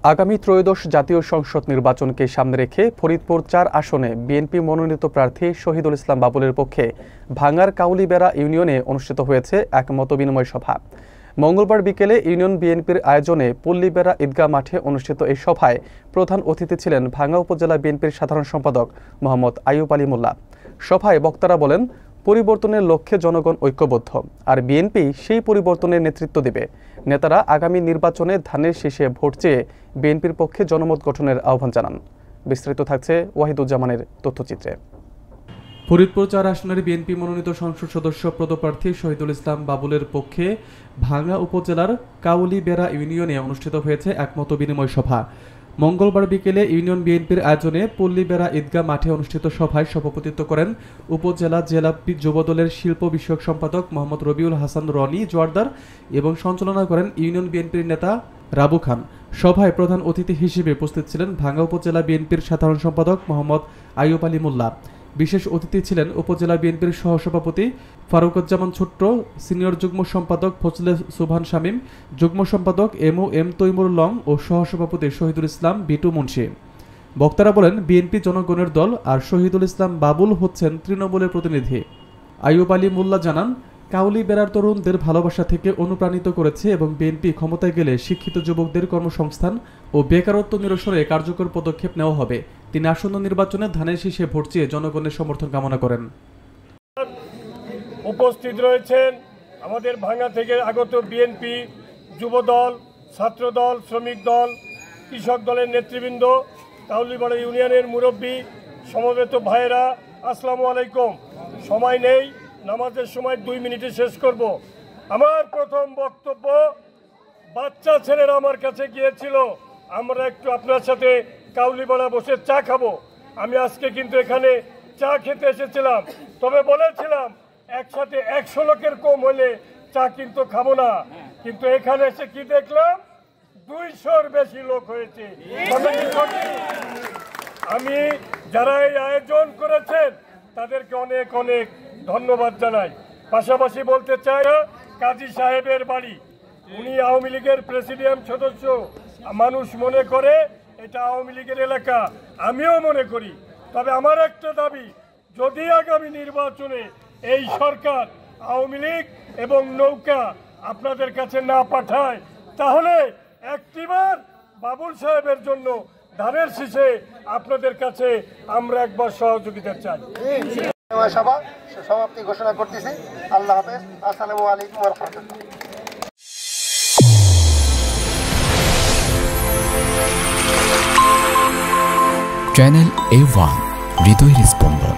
আগামী ত্রয়োদশ জাতীয় সংসদ নির্বাচনকে সামনে রেখে ফরিদপুর ৪ আসনে বিএনপি মনোনীত প্রার্থী শহীদুল ইসলাম বাবুলের পক্ষে ভাঙ্গার কাউলিবেড়া ইউনিয়নে অনুষ্ঠিত হয়েছে এক মতবিনিময় সভা। মঙ্গলবার বিকেলে ইউনিয়ন বিএনপির আয়োজনে পল্লীবেড়া ঈদগাহ মাঠে অনুষ্ঠিত এই সভায় প্রধান অতিথি ছিলেন ভাঙ্গা উপজেলা বিএনপির সাধারণ সম্পাদক মোহাম্মদ আইয়ুব আলী মোল্লা। সভায় বক্তারা বলেন, পরিবর্তনের লক্ষ্যে জনগণ ঐক্যবদ্ধ, আর বিএনপি সেই পরিবর্তনের নেতৃত্ব দেবে। নেতারা আগামী নির্বাচনে ধানের শীষে ভোট চেয়ে বিএনপির পক্ষে জনমত গঠনের আহ্বান জানান। বিস্তারিত থাকছে ওয়াহিদুজ্জামানের তথ্যচিত্রে। ফরিদপুর ৪ আসনের বিএনপি মনোনীত সংসদ সদস্য পদপ্রার্থী শহীদুল ইসলাম বাবুলের পক্ষে ভাঙ্গা উপজেলার কাউলিবেড়া ইউনিয়নে অনুষ্ঠিত হয়েছে এক মতবিনিময় সভা। মঙ্গলবার বিকেলে ইউনিয়ন বিএনপির আয়োজনে পল্লীবেড়া ঈদগাহ মাঠে অনুষ্ঠিত সভায় সভাপতিত্ব করেন উপজেলা জেলা যুবদলের শিল্প বিষয়ক সম্পাদক মোহাম্মদ রবিউল হাসান রনি জোয়ারদার এবং সঞ্চালনা করেন ইউনিয়ন বিএনপির নেতা রাবু খান। সভায় প্রধান অতিথি হিসেবে উপস্থিত ছিলেন ভাঙ্গা উপজেলা বিএনপির সাধারণ সম্পাদক মোহাম্মদ আইয়ুব আলী মোল্লা। বিশেষ অতিথি ছিলেন উপজেলা বিএনপির সহসভাপতি ফারুকুজ্জামান ছোট্ট, সিনিয়র যুগ্ম সম্পাদক ফজলে সুবহান শামীম, যুগ্ম সম্পাদক এম তৈমুর লং ও সহসভাপতি শহীদুল ইসলাম বিটু মুন্সি। বক্তারা বলেন, বিএনপি জনগণের দল, আর শহীদুল ইসলাম বাবুল হচ্ছেন তৃণমূলের প্রতিনিধি। আইয়ুব আলী মোল্লা জানান, কাউলিবেড়ার তরুণদের ভালোবাসা থেকে অনুপ্রাণিত করেছে এবং বিএনপি ক্ষমতায় গেলে শিক্ষিত যুবকদের কর্মসংস্থান ও বেকারত্ব নিরসনে কার্যকর পদক্ষেপ নেওয়া হবে। তিনি আসন্ন নির্বাচনে ধানের শীষে ভোট চেয়ে জনগণের সমর্থন কামনা করেন। উপস্থিত রয়েছেন আমাদের ভাঙ্গা থেকে আগত বিএনপি, যুবদল, ছাত্রদল, শ্রমিক দল, কৃষক দলের নেতৃবৃন্দ, কাউলিবেড়া ইউনিয়নের মুরব্বী, সমবেত ভাইয়েরা, আসসালামু আলাইকুম। সময় নেই, নামাজের সময় 2 মিনিটে শেষ করব। আমার প্রথম বক্তব্য, বাচ্চা ছেলেরা আমার কাছে গিয়েছিল, আমরা একটু আপনার সাথে কাউলিবেড়া বসে চা খাবো। আমি আজকে কিন্তু এখানে চা খেতে এসেছিলাম, তবে বলেছিলাম একসাথে 100 লোকের কম হলে চা কিন্তু খাবো না। কিন্তু এখানে এসে কি দেখলাম, 200-র বেশি লোক হয়েছে। আমি যারা এই আয়োজন করেছেন তাদেরকে অনেক অনেক ধন্যবাদ জানাই। পাশাপাশি বলতে চাই, কাজী সাহেবের বাড়ি, উনি আওয়ামী লীগের প্রেসিডিয়াম সদস্য। মানুষ মনে করে এটা আওয়ামী লীগের এলাকা, আমিও মনে করি। তবে আমার একটা দাবি, যদি আগামী নির্বাচনে এই সরকার আওয়ামী লীগ এবং নৌকা আপনাদের কাছে না পাঠায়, তাহলে একটিবার বাবুল সাহেবের জন্য ধানের শীষে আপনাদের কাছে আমরা একবার সহযোগিতা চাই। সভা সমাপ্তি ঘোষণা করতেছি। আল্লাহ হাফেজ। আসসালামু আলাইকুম ওয়া রাহমাতুল্লাহ। চ্যানেল A1 হৃদয়ের স্পন্দন।